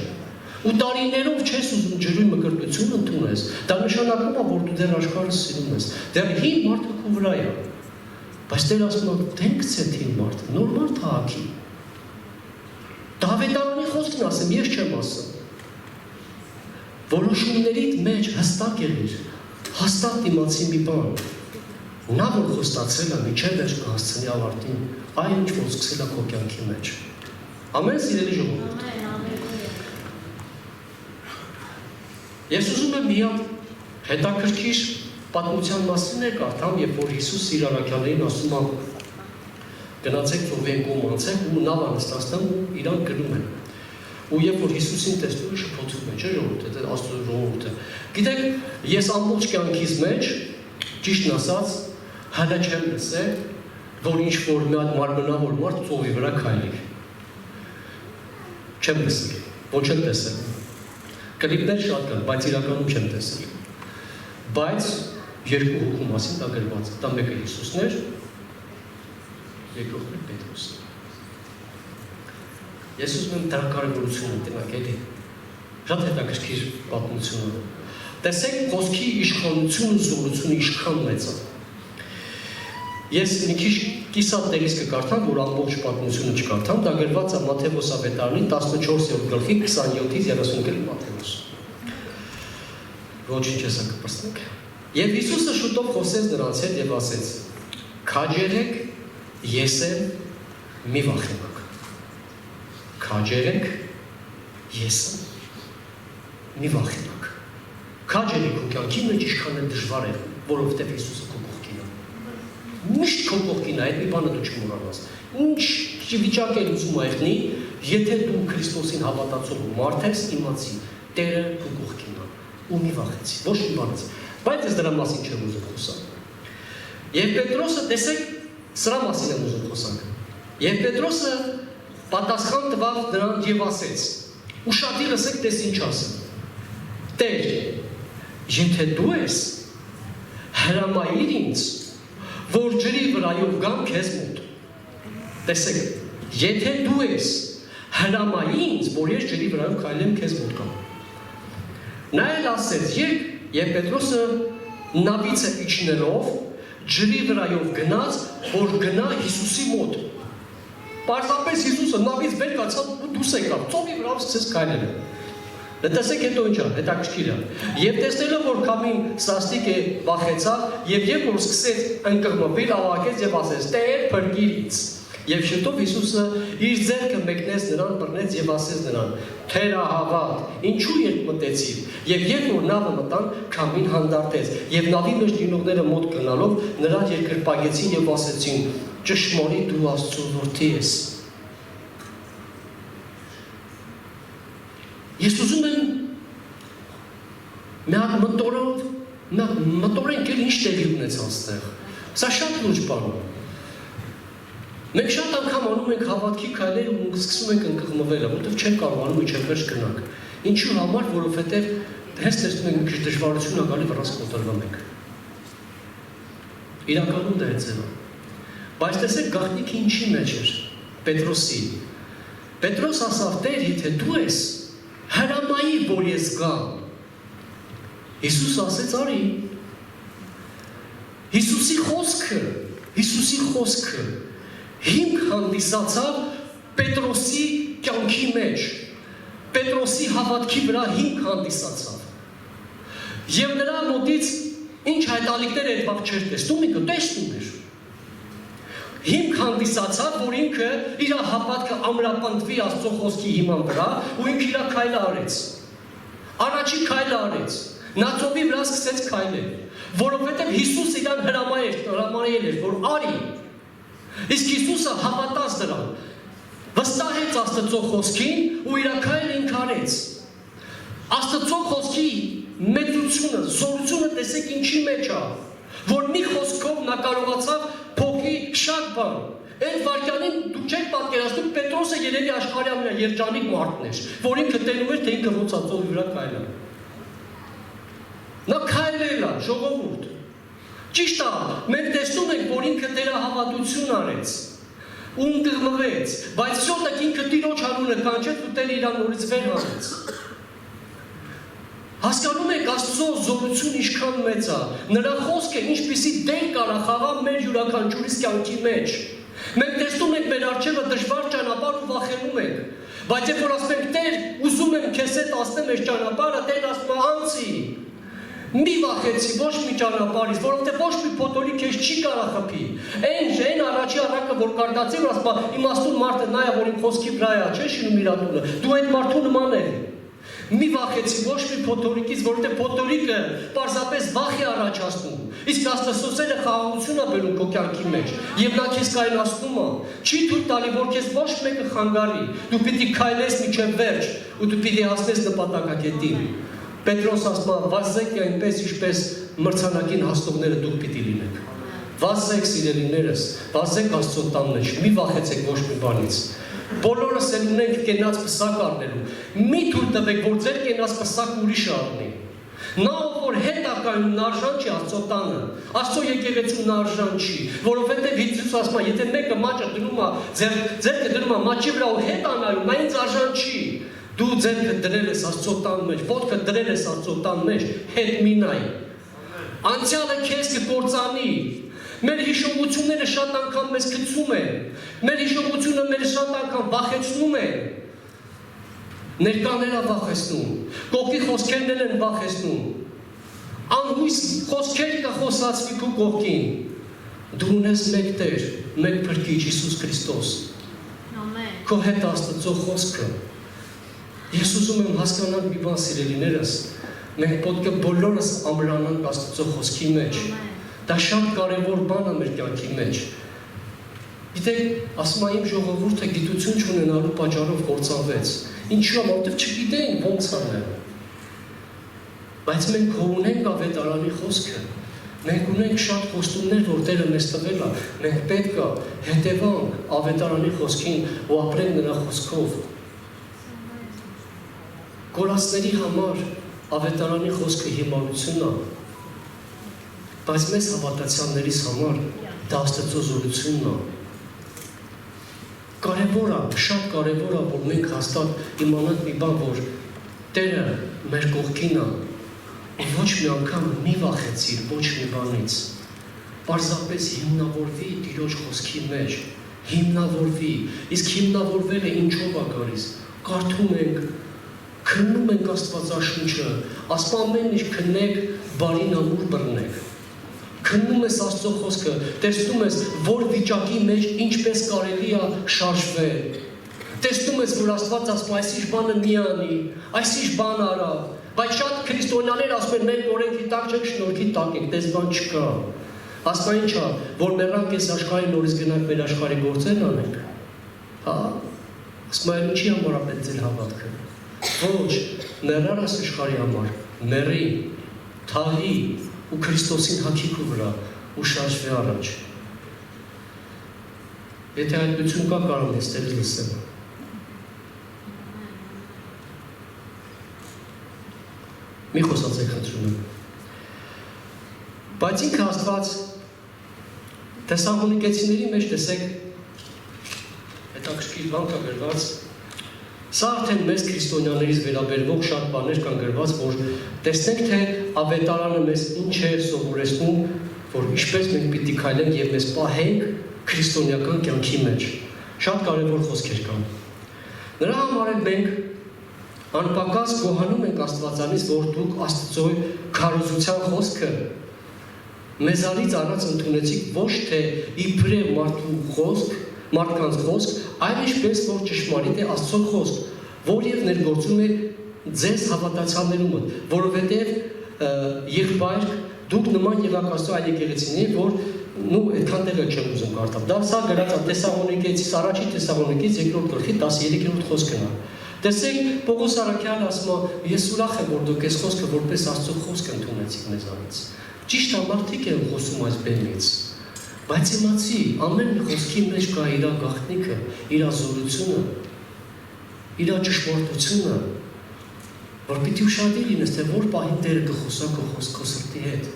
ու տարիներով չես ուզում ջրույն մկրտություն ընդունես, դա նշանակում է, որ դու դեռ աշխարհը սիրում ես, դեռ հին մարդը քո վրա է։ Բայց Տերը ասում է, դենք ցեթին մարդը, նոր մարդ հագի։ Դավիթարանի խոսքն ասեմ, ես չեմ ասում։ Որոշումներիդ մեջ հստակ եղիր, հաստատ իմացի մի բան։ Նա որ խոստացել է միջև վերջ կհասցնի ավարտին, այն ինչ որ սկսել է քո կյանքի մեջ։ Ամեն սիրելի ժողովուրդ։ Ես ուզում եմ մի հատ հետաքրքիր պատմության մասին կարդամ, երբ որ Հիսուս իր առաքյալներին ասում է գնացեք ծովեն կողմ անցեք ու նավ անստացնեմ ու իրան գնում են։ Ու երբ որ Հիսուսին տեսնում է շփոթվում է, չէ՞ ժողովուրդ, դա Աստծո ժողովուրդը։ Գիտեք, ես ամբողջ կյանքիս մեջ ճիշտն ասած հələ չեմ լսել, որ ինչ-որ մի հատ մարմնավոր մարդ ծովի վրա քայլի։ Չեմ լսել, ոչ եմ տեսել։ Կլիպներ շատ կան, բայց իրականում չեմ տեսել։ Բայց երկու հոգու մասին դա գրված է, դա մեկը Հիսուսն էր, երկրորդը Պետրոսը։ Ես ուզում եմ դրա կարևորությունը տնակ էլի։ Շատ հետաքրքիր պատմություն է։ Տեսեք խոսքի իշխանությունը, զորությունը ինչքան մեծ է։ Ես մի քիչ կիսատերից կկարդամ, որ ամբողջ պատմությունը չկարդամ, դա գրված է Մատթեոս ավետարանի 14-րդ գլխի 27-ից 30 գրի Մատթեոս։ Ոչինչ չես կպրծնենք։ Եվ Հիսուսը շուտով խոսեց նրանց հետ եւ ասեց. «Քաջերեք, ես եմ, մի վախենաք։ Քաջերեք, ես եմ, մի վախենաք»։ Քաջերեք ու կյանքի մեջ ինչքան է դժվար է, որովհետեւ Հիսուսը քո կողքին է։ Միշտ քո կողքին է, այդ մի բանը դու չմոռանաս։ Ինչ վիճակ է ուզում եղնի, եթե դու Քրիստոսին հավատացող մարդ ես, իմացի, Տերը քո կողքին է։ Ու մի վախեցի, ոչ մի բանից։ Բայց ես դրա մասին չեմ ուզում խոսալ։ Եվ Պետրոսը, տեսեք, սրա մասին եմ ուզում խոսանք։ Եվ Պետրոսը պատասխան տվավ նրան եւ ասեց. ու շատի լսեք, տես ինչ ասեմ։ Տեր, եթե դու ես, հրամայիր ինձ, որ ջրի վրայով գամ քեզ մոտ։ Տեսեք, եթե դու ես, հրամայիր ինձ, որ ես ջրի վրայով քայլեմ քեզ մոտ գամ։ Նա էլ ասեց, եւ Պետրոսը նավիցը իջնելով ջրի վրայով գնաց, որ գնա Հիսուսի մոտ։ Պարզապես Հիսուսը նավից վեր կացավ ու դուրս եկավ, ծովի վրայով սկսեց քայլել։ Տեսեք հետո ինչ է, հետաքրքիր է։ Եվ տեսնելով որ քամին սաստիկ է, վախեցավ, եւ որ սկսեց ընկղմվել, ավակեց եւ ասեց. «Տեր, փրկիր ինձ»։ Եվ շուտով Հիսուսը իր ձեռքը մեկնեց նրան, բռնեց եւ ասեց նրան. «Թերահավատ, ինչու երբ մտեցիր»։ Եվ որ նավը մտան, քամին հանդարտեց, եւ նավի մեջ լինողները մոտ գնալով նրան երկրպագեցին եւ ասեցին. «Ճշմարիտ դու Աստծո որդի ես»։ Ես ուզում եմ մի հատ մտորենք էլ ինչ տեղի ունեցավ այստեղ։ Սա շատ լուրջ բան է։ Մենք շատ անգամ անում ենք հավատքի քայլեր ու սկսում ենք ընկղմվել, որովհետև չենք կարողանում իջել վերջ գնանք։ Ինչու համար, որովհետև հենց տեսնում ենք մի քիչ դժվարություն ա գալի վրաս կոտրվում ենք։ Իրականում դա է ձևը։ Բայց տեսեք գաղտնիքը ինչի մեջ էր։ Պետրոսի։ Պետրոս ասավ. «Տեր, եթե դու ես, հրամայի, որ ես գամ»։ Հիսուս ասեց. «Արի»։ Հիսուսի խոսքը հիմք հանդիսացավ Պետրոսի կյանքի մեջ։ Պետրոսի հավատքի վրա հիմք հանդիսացավ։ Եվ նրա մոտից ինչ հայտալիքներ այդ վաղ չէր տեսնում, ինքը տեսնում էր։ Հիմք հանդիսացավ, որ ինքը իր հավատքը ամրապնդվի Աստծո խոսքի հիման վրա, ու ինքը իր քայլը արեց։ Առաջին քայլը արեց։ Նա ծովի վրա սկսեց քայլել, որովհետև Հիսուս իրան հրամայել էր, որ արի։ Իսկ Հիսուսը հավատաց նրան, վստահեց Աստծո խոսքին ու իր քայլը ինքը արեց։ Աստծո խոսքի մեծությունը, զորությունը տեսեք ինչի մեջ է, որ մի խոսքով նա կարողացավ փոխի շատ բան։ Այդ վարքյանին դուք չեք պատկերացնում, Պետրոսը երևի աշխարհի ամենաերջանիկ մարդն էր, որ ինքը տենում էր, թե ինքը ոնց է ծովի վրա քայլել։ Նա քայլել է, ժողովուրդ։ Ճիշտ է, մենք տեսնում ենք, որ ինքը դերահավատություն արեց, ու ընկղմվեց, բայց շուտով ինքը Տիրոջ անունը կանչեց ու Տերը իրան նորից վեր հանեց։ Հասկանում եք Աստծո զորությունը ինչքան մեծ է, նրա խոսքը ինչպիսի դեր կարող խաղալ մեր յուրաքանչյուրիս կյանքի մեջ։ Մենք տեսնում ենք մեր առջևը դժվար ճանապարհ ու վախենում ենք, Բայց երբ որ ասում ենք Տեր, ուզում եմ քեզ հետ ասնեմ այս ճանապարհը, Տեր ասում է անցի։ Մի վախեցի ոչ մի ճանապարհից, որովհետև ոչ մի փոթորիկ քեզ չի կարող խփի։ Այն առաջի առակը, որ կարտացի, որ ասում է իմաստուն մարդը նայա, որ իմ խոսքի վրա է, չէ՞ շինում իր ատունը։ Դու այդ մարդու նման ես։ Մի վախեցի ոչ մի փոթորիկից, որովհետև փոթորիկը պարզապես վախ է առաջացնում։ Իսկ Աստծոսերը խաղաղություն է բերում քո կյանքի մեջ, եւ նա քեզ կայունացնում է։ Չի թույլ տալի, որ քեզ ոչ մեկը խանգարի։ Դու պիտի քայլես մինչև վերջ, ու դու պիտի հասնես նպատակակետին։ Պետրոս ասում է, վազեք այնպես, ինչպես մրցանակին հասնողները դուք պիտի լինեք։ Վազեք սիրելիներս, վազեք Աստծո տան մեջ, մի վախեցեք ոչ մի բանից։ Բոլորս էլ ունենք կենաց պսակ առնելու։ Մի թույլ տվեք, որ ձեր կենաց պսակը ուրիշը առնի։ Նա որ հետակայուն արժան չի Աստծո տանը, Աստծո եկեղեցուն արժան չի, որովհետև Հիսուս ասում է, եթե մեկը մաճը դնում է, ձեռքը դնում է մաճի վրա ու հետ անայում, նա ինձ արժան չի։ Դու ձեռքը դրել ես Աստծո տան մեջ, ոտքը դրել ես Աստծո տան մեջ, հետ մի նայ։ Անցյալը քեզ կկործանի։ Մեր հիշողությունները շատ անգամ մեզ գցում են։ Մեր հիշողությունը մեր շատ անգամ վախեցնում են։ Ներկաները վախեցնում, կողքի խոսքերն են վախեցնում։ Անհույս խոսքեր կխոսացվի քո կողքին։ Դու ունես մեկ Տեր, մեկ Փրկիչ Հիսուս Քրիստոս։ Ամեն։ Քո հետ Աստծո խոսքը։ Ես ուզում եմ հասկանալ մի բան սիրելիներս, մենք պետք է բոլորս ամրանանք Աստծո խոսքի մեջ։ Դա շատ կարևոր բան է մեր կյանքի մեջ։ Գիտեք, ասում եմ իմ ժողովուրդը գիտություն չունենալու պատճառով կործանվեց։ Ինչու՞, որովհետև չգիտեն ոնց անել։ Բայց մենք ունենք ավետարանի խոսքը։ Մենք ունենք շատ խոստումներ, որ Տերը մեզ տվել է։ Մենք պետք է հետևանք ավետարանի խոսքին ու ապրենք նրա խոսքով։ Կորածների համար ավետարանի խոսքը հիմարություն է։ Բայց մեզ հավատացյալներիս համար դա Աստծո զորությունն է։ Կարևոր է, շատ կարևոր է, որ մենք հաստատ իմանանք մի բան, որ Տերը մեր կողքին է, ոչ մի անգամ մի վախեցիր, ոչ մի բանից։ Պարզապես հիմնավորվի Տիրոջ խոսքի մեջ, հիմնավորվի, իսկ հիմնավորվելը ինչով է գալիս։ Կարդում ենք, քննում ենք Աստվածաշունչը, ասում ամեն ինչ քննեք, բարին ամուր բռնեք։ Քննում ես Աստծո խոսքը, տեսնում ես, որ վիճակի մեջ ինչպես կարելի է շարժվել։ Տեսնում ես, որ Աստված ասում է, այսինչ բանը մի անի, այսինչ բան արա, բայց շատ քրիստոնյաներ ասում են, մենք օրենքի տակ չենք, շնորհքի տակ ենք, դες բան չկա։ Ասում է, ինչ է, որ մեռանք այս աշխարհի նորից գնանք մեր աշխարհի գործերն անենք։ Հա, ասում է, ինչի համար է պետք ձեր հավատքը։ Ոչ, մեռար այս աշխարհի համար, մեռի, թաղի ու Քրիստոսին հագիքու վրա ու շարժվի առաջ։ Եթե այդպիսին կա, կարող ես Տերը լսել։ Մի խոսացեք խնդրում եմ։ Բայց ինքը Աստված Թեսաղոնիկեցիների մեջ տեսեք հետաքրքիր բան կա գրված։ Սա արդեն մեզ քրիստոնյաներից վերաբերվող շատ բաներ կան գրված, որ տեսնենք, թե ավետարանը մեզ ինչ է սովորեցնում, որ ինչպես մենք պիտի քայլենք եւ մեզ պահենք քրիստոնեական կյանքի մեջ։ Շատ կարևոր խոսքեր կան։ Նրա համար մենք անպակաս գոհանում ենք Աստվածանից, որ դուք Աստծո քարոզության խոսքը մեզանից առած ընդունեցիք ոչ թե իբրև մարդու խոսք, մարդկանց խոսք, այլ ինչպես որ ճշմարիտ է Աստծո խոսք, որ եւ ներգործում է ձեզ հավատացյալներու մոտ, որովհետեւ եղբայր դուք նման եղաք Աստծո այլ եկեղեցիների, որ այդքան տեղը չեմ ուզում կարդալ։ Դա սա գրած է Թեսաղոնիկեցիս առաջի Թեսաղոնիկես 2-րդ գլխի 13-րդ խոսքն է։ Տեսեք, Պողոս Արաքյալը ասում է, ես ուրախ եմ, որ դուք այս խոսքը որպես Աստծո խոսք ընդունեցիք մեզանից։ Ճիշտ է, մարդիկ են խոսում այս բեմից, բայց իմացի, ամեն մի խոսքի մեջ կա իր գաղտնիքը, իր զորությունը, իր ճշմարտությունը, որ պիտի ուշադիր լինես, թե որ պահին Տերը կխոսա քո սրտի հետ,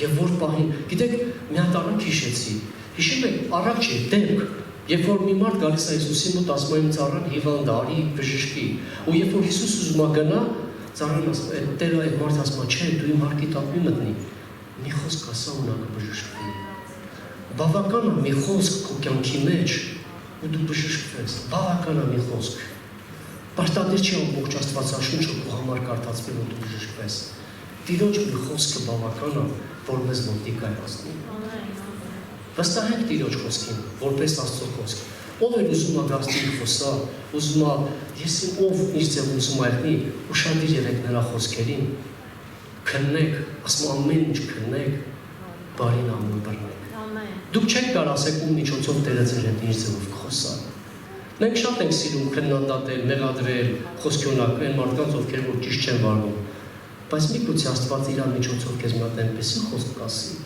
եւ որ պահին, գիտեք, մի հատ առակ հիշեցի, հիշում եք, առակ չէ, դեմք, երբ որ մի մարդ գալիս է Հիսուսի մոտ, ասում է ինձ ծառան հիվանդ է, արի բժշկի, ու երբ որ Հիսուս ուզում է գնա, ծառան ասում է, Տերը այդ մարդը ասում է, չէ, դու իմ հարկի տակ մի մտնի, մի խոսք ասա ու նա կբժշկվի։ Բավական է մի խոսք քո կյանքի մեջ, ու դու բժշկվես, բավական է մի խոսք։ Պարտադիր չի ամբողջ Աստվածաշունչը քո համար կարդացվի, որ դու բժշկվես։ Տիրոջ մի խոսքը բավական է, որ մեզ մոտիկ է հասնի։ Վստահենք Տիրոջ խոսքին, որպես Աստծո խոսք։ Ով է ուզում ագաստին խոսա, ուզում է, ես ով ինչ ձև ուզում այլնի, ուշադիր եղեք նրա խոսքերին, քննեք, ասում ամեն ինչ քննեք, բարին ամուր բռնեք։ Դուք չեք կարող ասեք ում միջոցով Տերը ձեր հետ ինչ ձևով կխոսա։ Մենք շատ ենք սիրում քննադատել, մեղադրել, խոսքյոնակել այն մարդկանց, ովքեր որ ճիշտ չեն վարվում, բայց միգուցե Աստված իր միջոցով քեզ մի հատ այնպեսի խոսք կասի,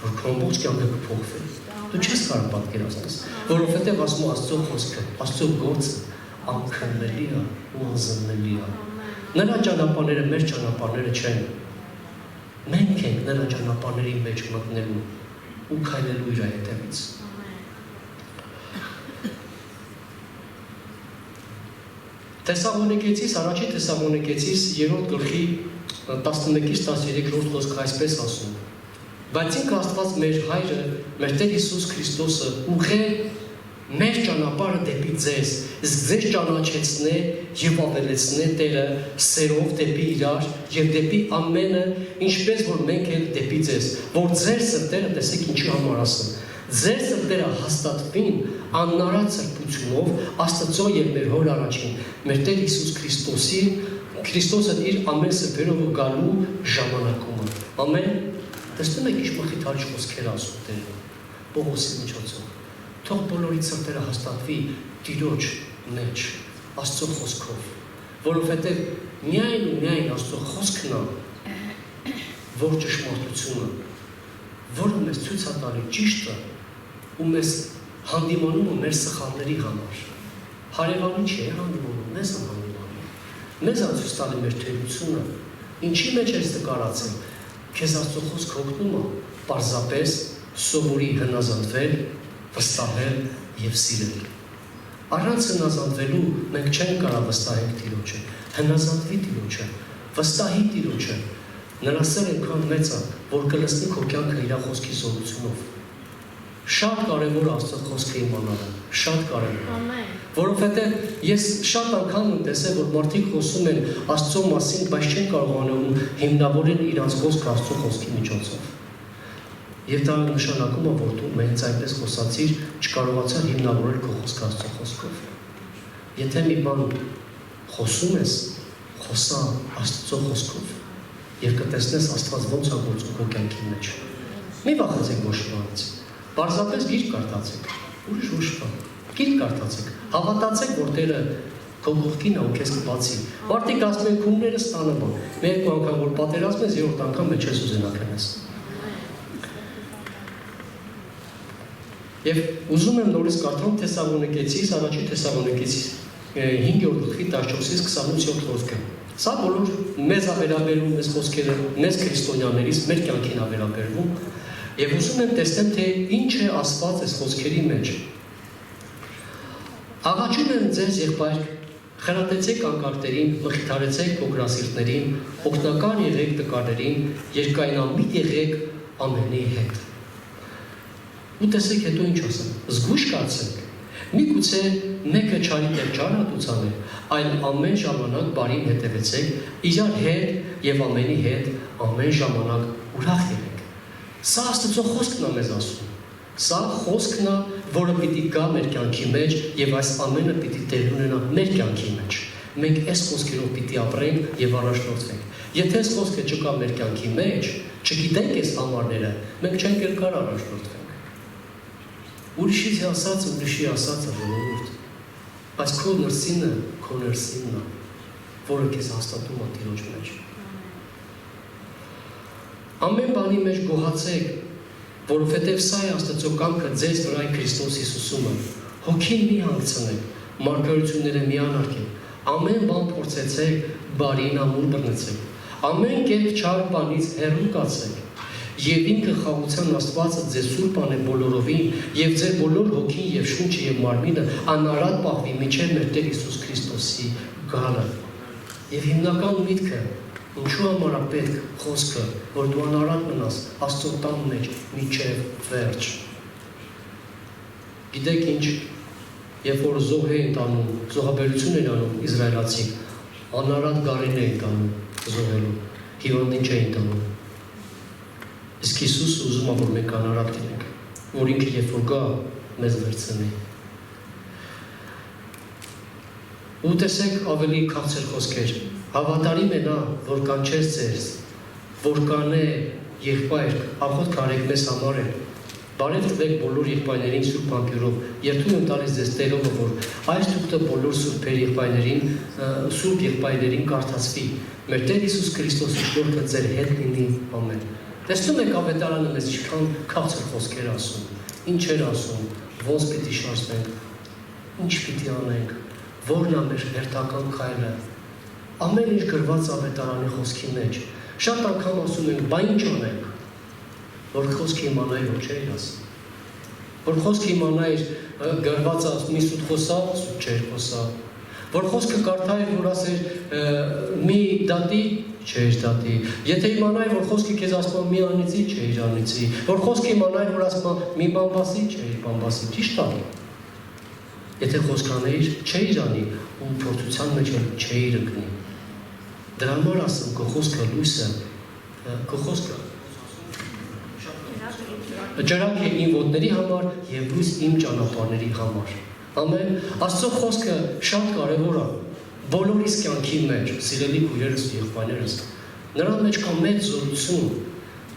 որ քո ամբողջ կյանքը կփոխվի։ Դու չես կարող պատկերացնել, որովհետև ասում Աստծո խոսքը, Աստծո գործը անքննելի է ու անզննելի է։ Նրա ճանապարհները մեր ճանապարհները չեն։ Մենք ենք նրա ճանապարհների մեջ մտնելու ու քայլելու իր հետևից։ Թեսաղոնիկեցիս, առաջի Թեսաղոնիկեցիս 3-րդ գլխի 11-ից 13-րդ խոսքը այսպես ասում. Բայց ինքը Աստված մեր Հայրը, մեր Տեր Հիսուս Քրիստոսը ուղղել մեր ճանապարհը դեպի ձեզ, իսկ ձեզ ճանաչեցնե եւ ավելեցնե Տերը սերով դեպի իրար եւ դեպի ամենը, ինչպես որ մենք էլ դեպի ձեզ, որ ձեր սրտերը, տեսեք ինչի համար ասեմ, ձեր սրտերը հաստատվին աննարած սրբությունով Աստծո եւ մեր Հոր առաջին, մեր Տեր Հիսուս Քրիստոսը իր ամեն սրբերով գալու ժամանակումը։ Ամեն։ Տեսնում եք ինչ մխիթարիչ խոսքեր ասում Տերը Պողոսի միջոցով։ Թող բոլորի սրտերը հաստատվի Տիրոջ մեջ, Աստծո խոսքով, որովհետև միայն ու միայն Աստծո խոսքն է, որ ճշմարտությունը, որը մեզ ցույց է տալի ճիշտը ու մեզ հանդիմանում է մեր սխալների համար։ Հարևանին չի հանդիմանում, մեզ է հանդիմանում։ Մեզ է ցույց տալի մեր թերությունը, ինչի մեջ ես նկարացել, քեզ Աստծո խոսքը օգնում է պարզապես սովորի հնազանդվել, վստահել եւ սիրել։ Առանց հնազանդվելու մենք չենք կարող վստահել Տիրոջը, հնազանդվի Տիրոջը, վստահի Տիրոջը։ Նրա սերը այնքան մեծ է, որ կլցնի քո կյանքը իր խոսքի զորությունով։ Շատ կարևոր է Աստծո խոսքը իմանալը, շատ կարևոր։ Ամեն։ Որովհետև ես շատ անգամ եմ տեսել, որ մարդիկ խոսում են Աստծո մասին, բայց չեն կարողանում հիմնավորել իրենց խոսքը Աստծո խոսքի միջոցով։ Եվ դա նշանակում է, որ դու հենց այնպես խոսացիր, չկարողացար հիմնավորել քո խոսքը Աստծո խոսքով։ Եթե մի բան խոսում ես, խոսա Աստծո խոսքով, եւ կտեսնես Աստված ոնց է գործում քո կյանքի մեջ։ Մի վախեցեք ոչ բանից։ Պարզապես գիրք կարդացեք, ուրիշ ոչ բան։ Գիրք կարդացեք, հավատացեք, որ Տերը քո կողքին է ու քեզ կբացի։ Մարդիկ ասում են քունները ստանը բան։ Մի երկու անգամ որ պատերազմ ես, երրորդ անգամ մեջ ես ուզենա քնես։ Եվ ուզում եմ նորից կարդամ Թեսաղոնիկեցիս, առաջի Թեսաղոնիկեցիս 5-րդ գլխի 14-ից 28 խոսքը։ Սա բոլոր մեզ է վերաբերում, մեզ խոսքերը, մեզ քրիստոնյաներից, մեր կյանքին է վերաբերվում։ Եվ ուզում եմ տեսնեմ, թե ինչ է ասված այս խոսքերի մեջ։ Աղաչում եմ ձեզ եղբայր, խրատեցեք անկարգներին, մխիթարեցեք փոքրասիրտներին, օգնական եղեք տկարներին, երկայնամիտ եղեք ամենի հետ։ Ու տեսեք հետո ինչ ասեմ, զգույշ կացեք, միգուցե մեկը չարի տեղ չար հատուցանել, այլ ամեն ժամանակ բարին հետևեցեք, իրար հետ եւ ամենի հետ ամեն ժամանակ ուրախ եղեք։ Սա Աստծո խոսքն է մեզ ասում։ Սա խոսքն է, որը պիտի գա մեր կյանքի մեջ եւ այս ամենը պիտի տեղ ունենա մեր կյանքի մեջ։ Մենք այս խոսքերով պիտի ապրենք եւ առաջնորդվենք։ Եթե այս խոսքը չկա մեր կյանքի մեջ, չգիտենք այս համարները, մենք չենք կարող առաջնորդվել։ Ուրիշի ասածը ժողովուրդ, բայց քո ներսինն է, որը քեզ հաստատում է Տիրոջ մեջ։ Ամեն բանի մեջ գոհացեք, որովհետև սա է Աստծո կամքը ձեզ վրա Քրիստոս Հիսուսումը։ Հոգին մի հանգցնեք, մարգարությունները մի անարգեք, ամեն բան փորձեցեք, բարին ամուր բռնեցեք, ամեն կերպ չար բանից հեռու կացեք։ Եվ ինքը խաղության Աստվածը ձեզ սուրբ անե բոլորովին, եւ ձեր բոլոր հոգին եւ շունչը եւ մարմինը անարատ պահվի մինչեւ մեր Տեր Հիսուս Քրիստոսի գալը։ Եվ հիմնական միտքը, ինչու համար է պետք խոսքը, որ դու անարատ մնաս Աստծո տան մեջ մինչեւ վերջ։ Գիտեք ինչ, երբ որ զոհ էին տանում, զոհաբերություն էին անում իսրայելացիք, անարատ գարին էին տանում զոհելու, հիվանդին չէին տանում։ Իսկ Հիսուսը ուզում է, որ մենք անարատ լինենք, որ ինքը երբ որ գա, մեզ վերցնի։ Ու տեսեք ավելի քաղցր խոսքեր, հավատարիմ է նա, որ կանչեց ձեզ, որ կանե եղբայր, աղոթք արեք մեզ համար է, բարև տվեք բոլոր եղբայրներին սուրբ անկյուրով, եւ թույլ եմ տալիս ձեզ Տերովը, որ այս թուղթը բոլոր սուրբեր եղբայրներին, սուրբ եղբայրներին կարդացվի, մեր Տեր Հիսուս Քրիստոսի շնորհքը ձեր հետ լինի, ամեն։ Տեսնում եք ավետարանը մեզ ինչքան քաղցր խոսքեր ասում, ինչեր ասում, ոնց պիտի շարժվենք, ինչ պիտի անենք, որն է մեր հերթական քայլը, ամեն ինչ գրված ավետարանի խոսքի մեջ։ Շատ անգամ ասում ենք, բա ինչ անենք, որ խոսքը իմանայի, որ չէր ասում, որ խոսքը իմանայի, գրված ասում, մի սուտ խոսա, սուտ չէր խոսա, որ խոսքը կարդայի, որ ասեր մի դատի, չէր դատի, եթե իմանայի, որ խոսքը քեզ ասում մի անիծի, չէր անիծի, որ խոսքը իմանայի, որ ասում մի բամբասի, չէր բամբասի, ճիշտ է։ Եթե խոսք անեիր, չէիր անի, ու փորձության մեջ չէիր ընկնի։ Դրա համար ասում, քո խոսքը լույսը, քո խոսքը ջրանք է իմ ոտների համար եւ լույս իմ ճանապարհների համար։ Ամեն, Աստծո խոսքը շատ կարևոր է բոլորիս կյանքի մեջ, սիրելի քույրերս ու եղբայրներս։ Նրա մեջ կա մեծ զորություն։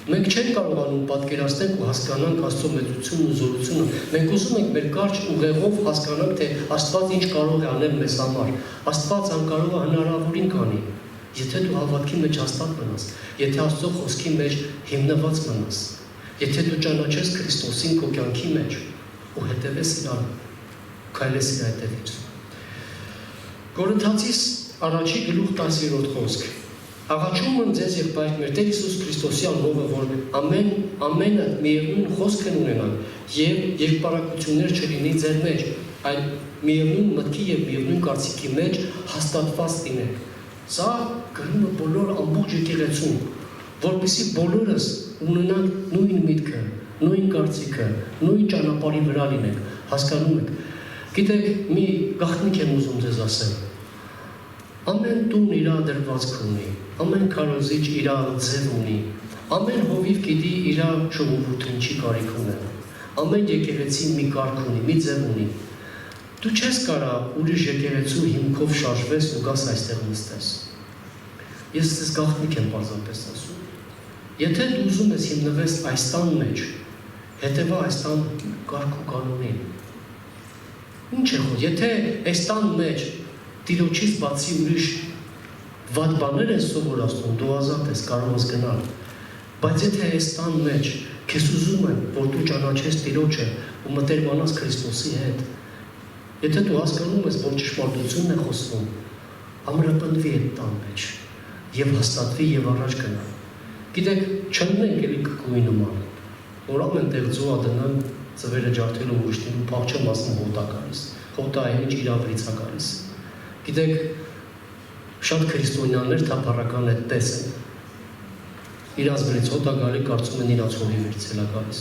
Մենք չենք կարողանում պատկերացնել ու հասկանանք Աստծո մեծությունն ու զորությունը։ Մենք ուզում ենք մեր կարճ ուղեղով հասկանանք, թե Աստված ինչ կարող է անել մեզ համար։ Աստված անկարող է հնարավորին կանի։ Եթե դու հավատքի մեջ հաստատ մնաս, եթե Աստծո խոսքի մեջ հիմնված մնաս, եթե դու ճանաչես Քրիստոսին քո կյանքի մեջ ու հետևես իրան, քայլես իր հետևից։ Կորինթացիս առաջի գլուխ 10-րդ խոսք։ Աղաչում եմ ձեզ եղբայր մեր Տեր Հիսուս Քրիստոսի անունով, որ ամենը միևնույն խոսք են ունենան եւ երկպարակություններ չլինի ձեր մեջ, այլ միևնույն մտքի եւ միևնույն կարծիքի մեջ հաստատված լինեք։ Սա գրում է բոլոր ամբողջ եկեղեցուն, որպեսզի բոլորս ունենանք նույն միտքը, նույն կարծիքը, նույն ճանապարհի վրա լինենք, հասկանում եք։ Գիտեք, մի գաղտնիք եմ ուզում ձեզ ասել։ Ամեն տուն իր դրվածք ունի, ամեն քարոզիչ իր ձև ունի, ամեն հովիվ գիտի իր ժողովուրդը ինչի կարիք ունենա, ամեն եկեղեցի մի կարգ ունի, մի ձև ունի։ Դու չես կարող ուրիշ եկեղեցու հիմքով շարժվես ու գաս այստեղ նստես։ Ես ձեզ գաղտնիք եմ պարզապես ասում։ Եթե դու ուզում ես հիմնվես այս տան մեջ, հետևա այս տան կարգ ու կանոնին։ Ինչ է խոսքը, եթե այս տան մեջ Տիրոջից բացի ուրիշ վատ բաներ են սովորացնում, դու ազատ ես, կարող ես գնալ։ Բայց եթե այս տան մեջ քեզ ուզում են, որ դու ճանաչես Տիրոջը ու մտերմանաս Քրիստոսի հետ, եթե դու հասկանում ես, որ ճշմարտությունն է խոսվում, ամրապնդվի այդ տան մեջ եւ հաստատվի եւ առաջ գնա։ Գիտեք, չընկնենք էլի կկույի նման, որ ամեն տեղ ձուա դնան ծվերը ջարդելու ուրիշներին ու փախչեմ ասում հոտա գալիս, հոտա է ինչ իրավրից է գալիս։ Գիտեք, շատ քրիստոնյաներ թափառական այդպես են։ Իրանց վրից հոտա գալի կարծում են իրանց հողի վերցել է գալիս։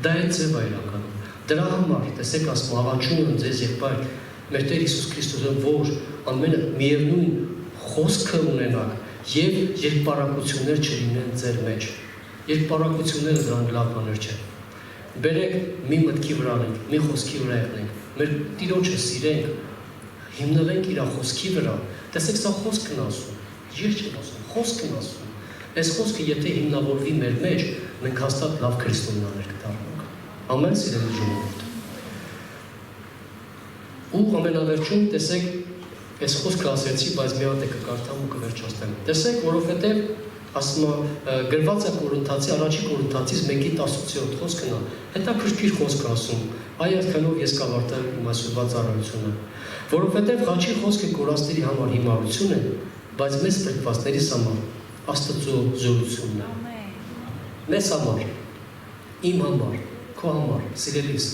Դա է ձևը իրականում։ Դրա համար, տեսեք, ասում աղաչում եմ ձեզ եղբայր, մեր Տեր Հիսուս Քրիստոսը, որ ամենը միևնույն խոսքը ունենաք եւ երկպարակություններ չլինեն ձեր մեջ։ Երկպարակությունները դրանք լավ բաներ չեն։ Բերեք մի մտքի վրա ենք, մի խոսքի վրա եղնենք, մեր Տիրոջը սիրենք, հիմնվենք իր խոսքի վրա։ Տեսեք, սա խոսքն ասում, ես չեմ ասում, խոսքն ասում։ Այս խոսքը եթե հիմնավորվի մեր մեջ, մենք հաստատ լավ քրիստոնյաներ կդառնանք։ Ամեն սիրելի ժողովուրդ։ Ու ամենավերջում տեսեք, այս խոսքը ասեցի, բայց մի հատ է կկարդամ ու կվերջացնեմ։ Տեսեք, որովհետև ասում գրված է Կորինթացի, առաջի Կորինթացից 1:18 խոսքն է։ Հետաքրքիր խոսք ասում։ Այ այդքանով ես կավարտեմ իմ այսօրվա ծառայությունը։ Որովհետև խաչի խոսքը կորածների համար հիմարություն է, բայց մեզ փրկվածներիս համար Աստծո զորությունն է։ Մեզ համար, իմ համար, քո համար, սիրելիս,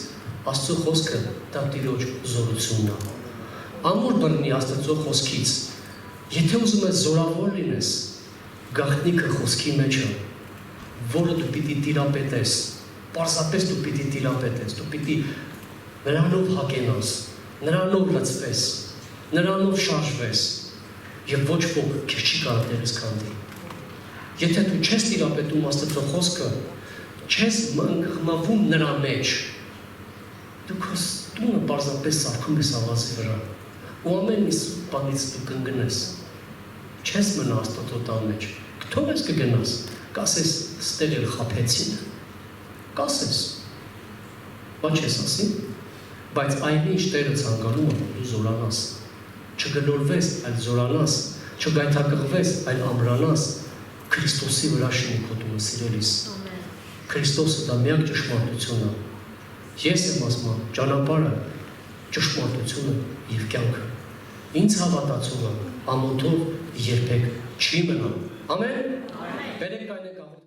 Աստծո խոսքը դա Տիրոջ զորությունն է։ Ամուր բռնի Աստծո խոսքից։ Եթե ուզում ես զորավոր լինես, գաղտնիքը խոսքի մեջ է, որը դու պիտի տիրապետես, պարզապես դու պիտի տիրապետես, դու պիտի նրանով հագենաս, նրանով լցվես, նրանով շարժվես եւ ոչ ոք քեզ չի կարող դերս քանդի։ Եթե դու չես տիրապետում Աստծո խոսքը, չես մղվում նրա մեջ, դու քո տունը պարզապես սարքում ես ավազի վրա ու ամեն մի բանից դու կընկնես, չես մնա Աստծո տան մեջ, քթով ես կգնաս, կասես ստեղ էլ խաբեցին, կասես, բա չես ասի, բայց այնինչ Տերը ցանկանում է դու զորանաս, չգլորվես, այլ զորանաս, չգայթակղվես, այլ ամրանաս, Քրիստոսի վրա շնորհքոտումը սիրելիս։ Քրիստոսը դա միակ ճշմարտությունն է։ Ես եմ ասում, ճանապարհը, ճշմարտությունը եւ կյանքը։ Ինձ հավատացողը ամոթով երբեք չի մնա։ Ամեն։ Բերեք այն